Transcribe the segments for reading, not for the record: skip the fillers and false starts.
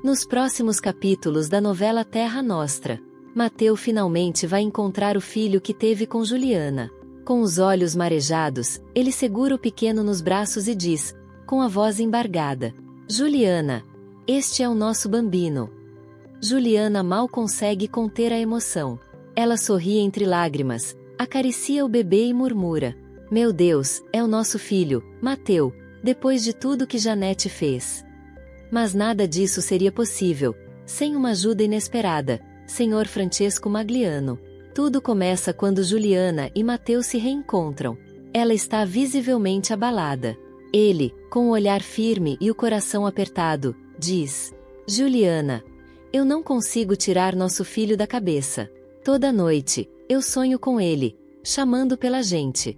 Nos próximos capítulos da novela Terra Nostra, Mateu finalmente vai encontrar o filho que teve com Juliana. Com os olhos marejados, ele segura o pequeno nos braços e diz, com a voz embargada: Juliana, este é o nosso bambino. Juliana mal consegue conter a emoção. Ela sorri entre lágrimas, acaricia o bebê e murmura: Meu Deus, é o nosso filho, Mateu, depois de tudo que Janete fez. Mas nada disso seria possível, sem uma ajuda inesperada, Sr. Francesco Magliano. Tudo começa quando Juliana e Mateu se reencontram. Ela está visivelmente abalada. Ele, com o olhar firme e o coração apertado, diz: Juliana, eu não consigo tirar nosso filho da cabeça. Toda noite, eu sonho com ele, chamando pela gente.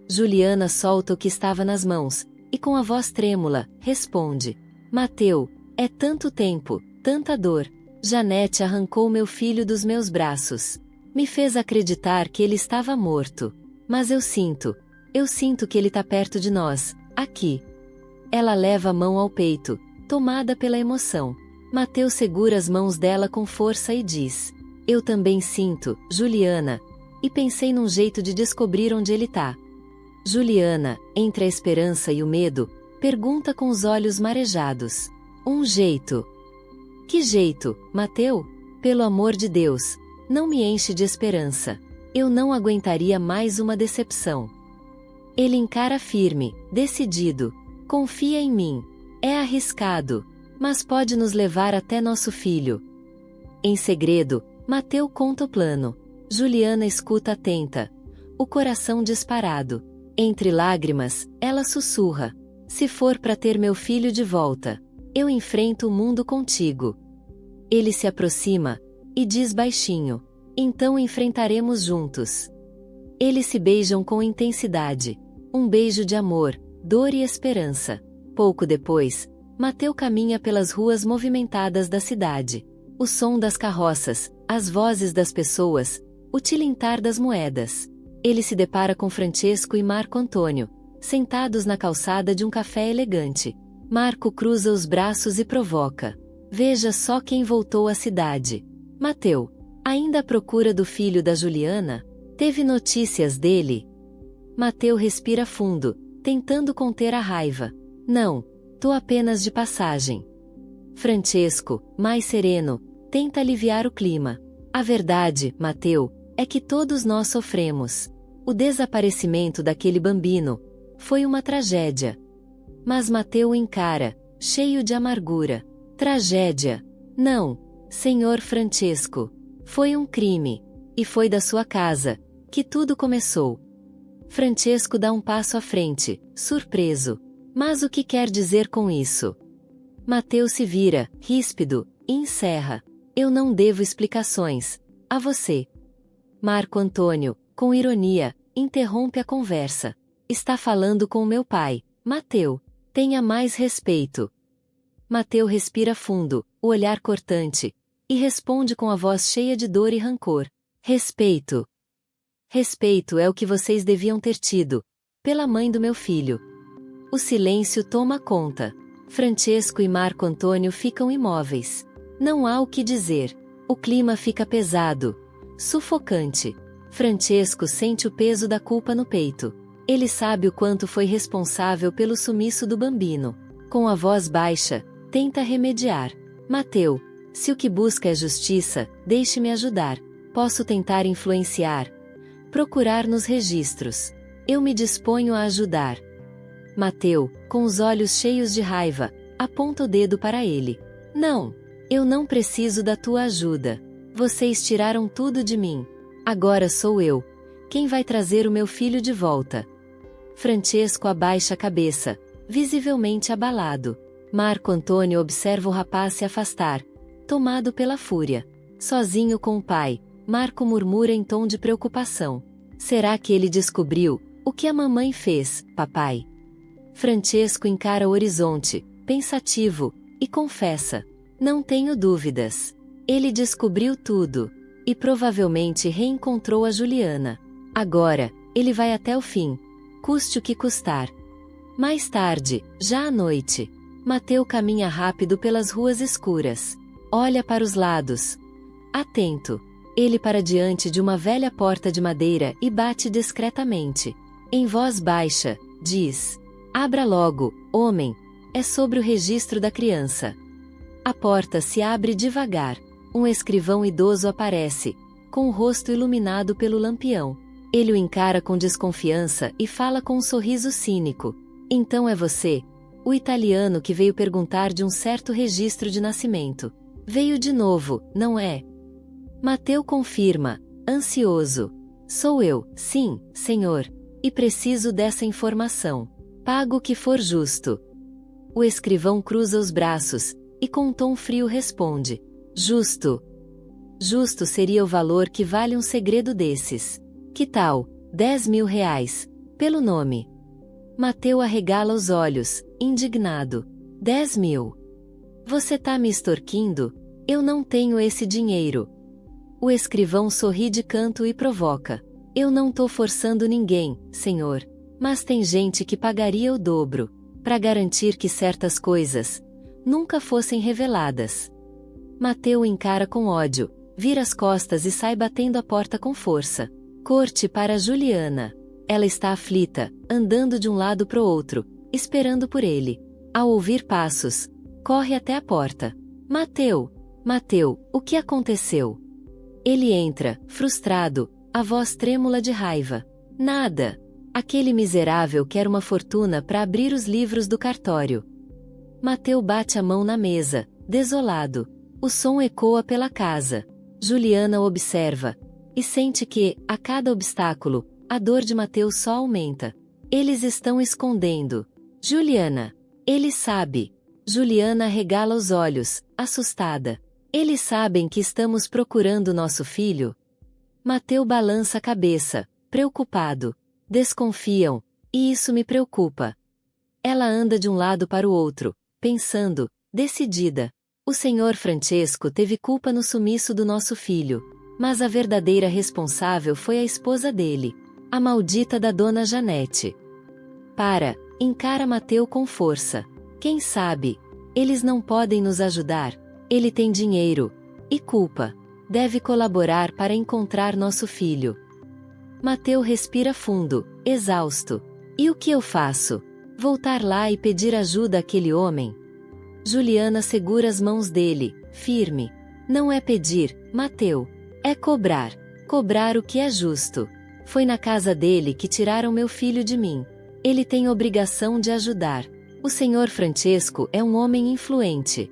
Juliana solta o que estava nas mãos, e com a voz trêmula, responde: Mateu, é tanto tempo, tanta dor. Janete arrancou meu filho dos meus braços. Me fez acreditar que ele estava morto. Mas eu sinto que ele está perto de nós, aqui. Ela leva a mão ao peito, tomada pela emoção. Mateu segura as mãos dela com força e diz: Eu também sinto, Juliana. E pensei num jeito de descobrir onde ele tá. Juliana, entre a esperança e o medo, pergunta com os olhos marejados: Um jeito? Que jeito, Mateu? Pelo amor de Deus, não me enche de esperança. Eu não aguentaria mais uma decepção. Ele encara firme, decidido. Confia em mim. É arriscado, mas pode nos levar até nosso filho. Em segredo, Mateu conta o plano. Juliana escuta atenta. O coração disparado. Entre lágrimas, ela sussurra: Se for para ter meu filho de volta, eu enfrento o mundo contigo. Ele se aproxima e diz baixinho: Então enfrentaremos juntos. Eles se beijam com intensidade. Um beijo de amor, dor e esperança. Pouco depois, Mateu caminha pelas ruas movimentadas da cidade. O som das carroças, as vozes das pessoas, o tilintar das moedas. Ele se depara com Francesco e Marco Antônio, sentados na calçada de um café elegante. Marco cruza os braços e provoca: Veja só quem voltou à cidade. Mateu, ainda à procura do filho da Juliana? Teve notícias dele? Mateu respira fundo, tentando conter a raiva. Não, tô apenas de passagem. Francesco, mais sereno, tenta aliviar o clima. A verdade, Mateu, é que todos nós sofremos. O desaparecimento daquele bambino foi uma tragédia. Mas Mateu o encara, cheio de amargura. Tragédia? Não, Senhor Francesco. Foi um crime. E foi da sua casa que tudo começou. Francesco dá um passo à frente, surpreso. Mas o que quer dizer com isso? Mateu se vira, ríspido, e encerra: Eu não devo explicações. A você. Marco Antônio, com ironia, interrompe a conversa. Está falando com o meu pai, Mateu. Tenha mais respeito. Mateu respira fundo, o olhar cortante, e responde com a voz cheia de dor e rancor: Respeito. Respeito é o que vocês deviam ter tido, pela mãe do meu filho. O silêncio toma conta. Francesco e Marco Antônio ficam imóveis. Não há o que dizer. O clima fica pesado, sufocante. Francesco sente o peso da culpa no peito. Ele sabe o quanto foi responsável pelo sumiço do bambino. Com a voz baixa, tenta remediar: Mateu, se o que busca é justiça, deixe-me ajudar. Posso tentar influenciar. Procurar nos registros. Eu me disponho a ajudar. Mateu, com os olhos cheios de raiva, aponta o dedo para ele. Não, eu não preciso da tua ajuda. Vocês tiraram tudo de mim. Agora sou eu quem vai trazer o meu filho de volta. Francesco abaixa a cabeça, visivelmente abalado. Marco Antônio observa o rapaz se afastar, tomado pela fúria. Sozinho com o pai, Marco murmura em tom de preocupação: Será que ele descobriu o que a mamãe fez, papai? Francesco encara o horizonte, pensativo, e confessa: Não tenho dúvidas. Ele descobriu tudo. E provavelmente reencontrou a Juliana. Agora, ele vai até o fim, custe o que custar. Mais tarde, já à noite, Mateu caminha rápido pelas ruas escuras. Olha para os lados. Atento. Ele para diante de uma velha porta de madeira e bate discretamente. Em voz baixa, diz: "Abra logo, homem. É sobre o registro da criança." A porta se abre devagar. Um escrivão idoso aparece, com o rosto iluminado pelo lampião. Ele o encara com desconfiança e fala com um sorriso cínico. "Então é você, o italiano que veio perguntar de um certo registro de nascimento. Veio de novo, não é?" Mateu confirma, ansioso. "Sou eu, sim, senhor. E preciso dessa informação. Pago o que for justo." O escrivão cruza os braços, e com um tom frio responde: "Justo. Justo seria o valor que vale um segredo desses. Que tal, 10.000 reais, pelo nome?" Mateu arregala os olhos, indignado. 10.000? Você tá me extorquindo? Eu não tenho esse dinheiro." O escrivão sorri de canto e provoca: "Eu não tô forçando ninguém, senhor. Mas tem gente que pagaria o dobro, para garantir que certas coisas nunca fossem reveladas." Mateu encara com ódio, vira as costas e sai batendo a porta com força. Corte para Juliana. Ela está aflita, andando de um lado pro outro, esperando por ele. Ao ouvir passos, corre até a porta. "Mateu! Mateu, o que aconteceu?" Ele entra, frustrado, a voz trêmula de raiva. "Nada. Aquele miserável quer uma fortuna para abrir os livros do cartório." Mateu bate a mão na mesa, desolado. O som ecoa pela casa. Juliana observa, e sente que, a cada obstáculo, a dor de Mateu só aumenta. Eles estão escondendo. "Juliana! Ele sabe." Juliana arregala os olhos, assustada. "Eles sabem que estamos procurando nosso filho?" Mateu balança a cabeça, preocupado. "Desconfiam, e isso me preocupa." Ela anda de um lado para o outro, pensando, decidida. O senhor Francesco teve culpa no sumiço do nosso filho. Mas a verdadeira responsável foi a esposa dele, a maldita da dona Janete. Encara Mateu com força. "Quem sabe? Eles não podem nos ajudar. Ele tem dinheiro. E culpa. Deve colaborar para encontrar nosso filho." Mateu respira fundo, exausto. "E o que eu faço? Voltar lá e pedir ajuda àquele homem?" Juliana segura as mãos dele, firme. "Não é pedir, Mateu. É cobrar. Cobrar o que é justo. Foi na casa dele que tiraram meu filho de mim. Ele tem obrigação de ajudar. O senhor Francesco é um homem influente."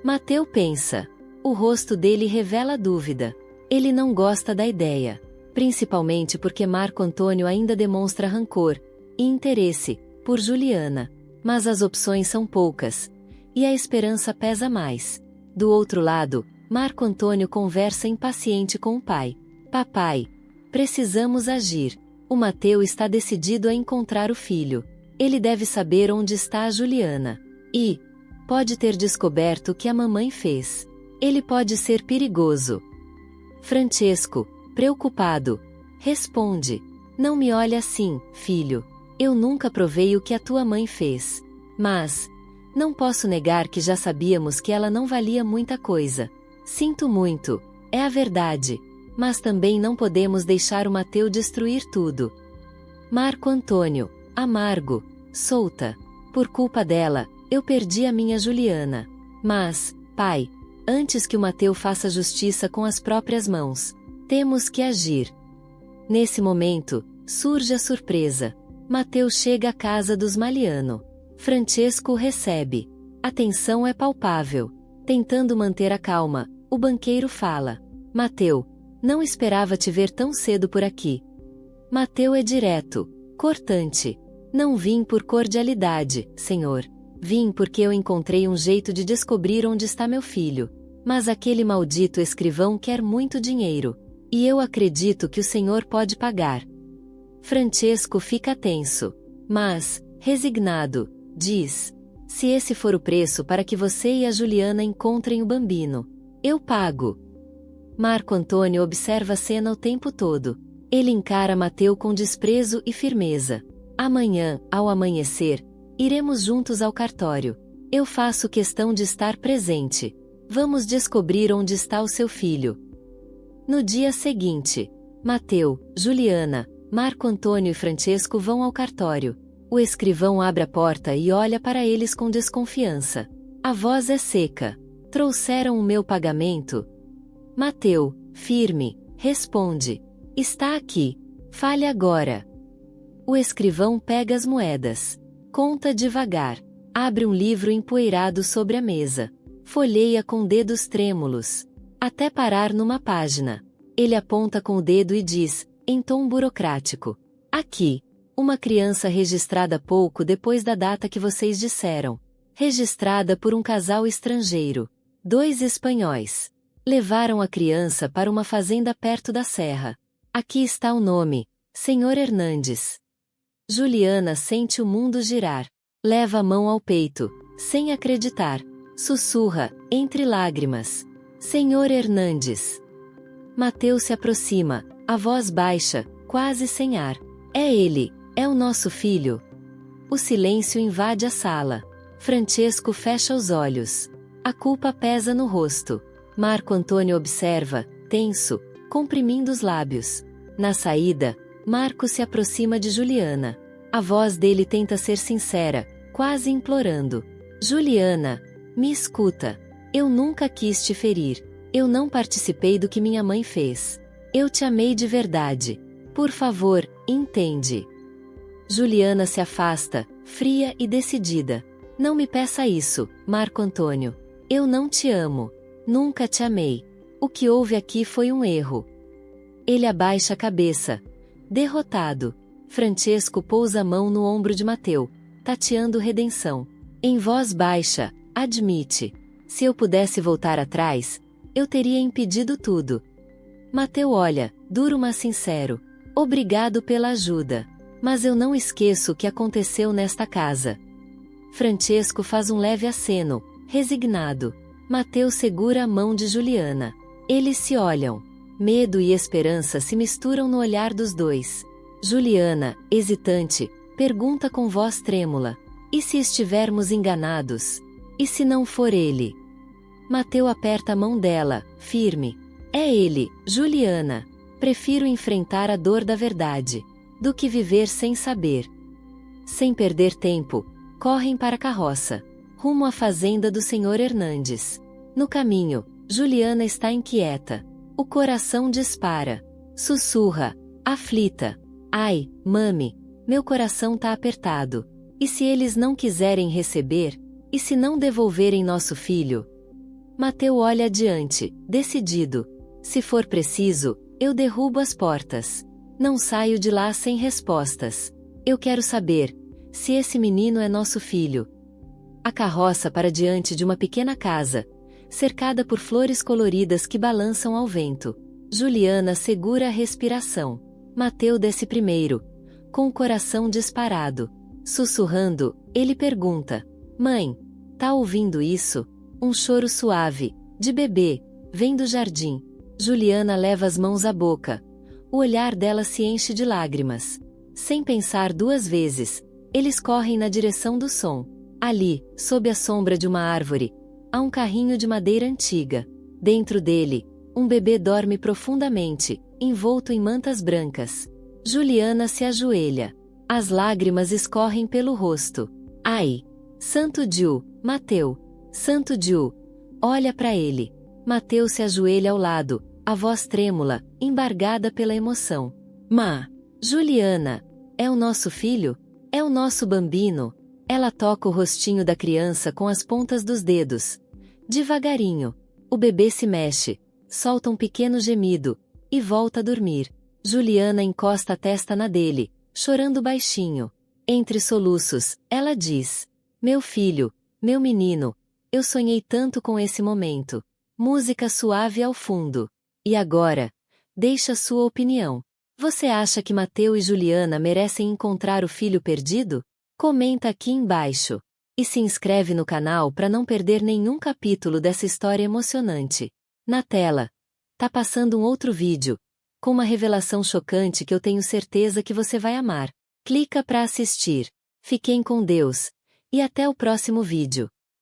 Mateu pensa. O rosto dele revela dúvida. Ele não gosta da ideia. Principalmente porque Marco Antônio ainda demonstra rancor e interesse por Juliana. Mas as opções são poucas. E a esperança pesa mais. Do outro lado, Marco Antônio conversa impaciente com o pai. "Papai, precisamos agir. O Mateu está decidido a encontrar o filho. Ele deve saber onde está a Juliana. E pode ter descoberto o que a mamãe fez. Ele pode ser perigoso." Francesco, preocupado, responde: "Não me olhe assim, filho. Eu nunca provei o que a tua mãe fez. Mas não posso negar que já sabíamos que ela não valia muita coisa. Sinto muito, é a verdade. Mas também não podemos deixar o Mateu destruir tudo." Marco Antônio, amargo, solta. "Por culpa dela, eu perdi a minha Juliana. Mas, pai, antes que o Mateu faça justiça com as próprias mãos, temos que agir." Nesse momento, surge a surpresa. Mateu chega à casa dos Maliano. Francesco o recebe. A tensão é palpável. Tentando manter a calma, o banqueiro fala: "Mateu, não esperava te ver tão cedo por aqui." Mateu é direto, cortante. "Não vim por cordialidade, senhor. Vim porque eu encontrei um jeito de descobrir onde está meu filho. Mas aquele maldito escrivão quer muito dinheiro. E eu acredito que o senhor pode pagar." Francesco fica tenso. Mas, resignado, diz: "Se esse for o preço para que você e a Juliana encontrem o bambino, eu pago." Marco Antônio observa a cena o tempo todo. Ele encara Mateu com desprezo e firmeza. "Amanhã, ao amanhecer, iremos juntos ao cartório. Eu faço questão de estar presente. Vamos descobrir onde está o seu filho. No dia seguinte, Mateu, Juliana, Marco Antônio e Francesco vão ao cartório. O escrivão abre a porta e olha para eles com desconfiança. A voz é seca. Trouxeram o meu pagamento? Mateu, firme, responde. Está aqui. Fale agora. O escrivão pega as moedas. Conta devagar. Abre um livro empoeirado sobre a mesa. Folheia com dedos trêmulos. Até parar numa página. Ele aponta com o dedo e diz, em tom burocrático. Aqui. Uma criança registrada pouco depois da data que vocês disseram. Registrada por um casal estrangeiro. 2 espanhóis. Levaram a criança para uma fazenda perto da serra. Aqui está o nome. Senhor Hernandes. Juliana sente o mundo girar. Leva a mão ao peito, sem acreditar. Sussurra, entre lágrimas. Senhor Hernandes. Mateu se aproxima, a voz baixa, quase sem ar. É ele, é o nosso filho. O silêncio invade a sala. Francesco fecha os olhos. A culpa pesa no rosto. Marco Antônio observa, tenso, comprimindo os lábios. Na saída, Marco se aproxima de Juliana. A voz dele tenta ser sincera, quase implorando. Juliana, me escuta. Eu nunca quis te ferir. Eu não participei do que minha mãe fez. Eu te amei de verdade. Por favor, entende. Juliana se afasta, fria e decidida. Não me peça isso, Marco Antônio. Eu não te amo. Nunca te amei. O que houve aqui foi um erro. Ele abaixa a cabeça. Derrotado. Francesco pousa a mão no ombro de Mateu, tateando redenção. Em voz baixa, admite. Se eu pudesse voltar atrás, eu teria impedido tudo. Mateu olha, duro mas sincero. Obrigado pela ajuda. Mas eu não esqueço o que aconteceu nesta casa. Francesco faz um leve aceno, resignado. Mateu segura a mão de Juliana. Eles se olham. Medo e esperança se misturam no olhar dos dois. Juliana, hesitante, pergunta com voz trêmula. E se estivermos enganados? E se não for ele? Mateu aperta a mão dela, firme. É ele, Juliana. Prefiro enfrentar a dor da verdade, do que viver sem saber. Sem perder tempo, correm para a carroça, rumo à fazenda do Senhor Hernandes. No caminho, Juliana está inquieta. O coração dispara. Sussurra, aflita. Ai, mami, meu coração tá apertado. E se eles não quiserem receber? E se não devolverem nosso filho? Mateu olha adiante, decidido. Se for preciso, eu derrubo as portas. Não saio de lá sem respostas. Eu quero saber se esse menino é nosso filho. A carroça para diante de uma pequena casa, cercada por flores coloridas que balançam ao vento. Juliana segura a respiração. Mateu desce primeiro, com o coração disparado. Sussurrando, ele pergunta: Mãe, tá ouvindo isso? Um choro suave, de bebê, vem do jardim. Juliana leva as mãos à boca. O olhar dela se enche de lágrimas. Sem pensar 2 vezes, eles correm na direção do som. Ali, sob a sombra de uma árvore, há um carrinho de madeira antiga. Dentro dele, um bebê dorme profundamente, envolto em mantas brancas. Juliana se ajoelha. As lágrimas escorrem pelo rosto. Ai! Santo Diu, Mateu! Santo Diu! Olha para ele. Mateu se ajoelha ao lado, a voz trêmula, embargada pela emoção. Juliana! É o nosso filho? É o nosso bambino? Ela toca o rostinho da criança com as pontas dos dedos. Devagarinho. O bebê se mexe, solta um pequeno gemido, e volta a dormir. Juliana encosta a testa na dele, chorando baixinho. Entre soluços, ela diz: Meu filho, meu menino, eu sonhei tanto com esse momento. Música suave ao fundo. E agora? Deixa sua opinião. Você acha que Mateu e Juliana merecem encontrar o filho perdido? Comenta aqui embaixo. E se inscreve no canal para não perder nenhum capítulo dessa história emocionante. Na tela, tá passando um outro vídeo, com uma revelação chocante que eu tenho certeza que você vai amar. Clica para assistir. Fiquem com Deus. E até o próximo vídeo.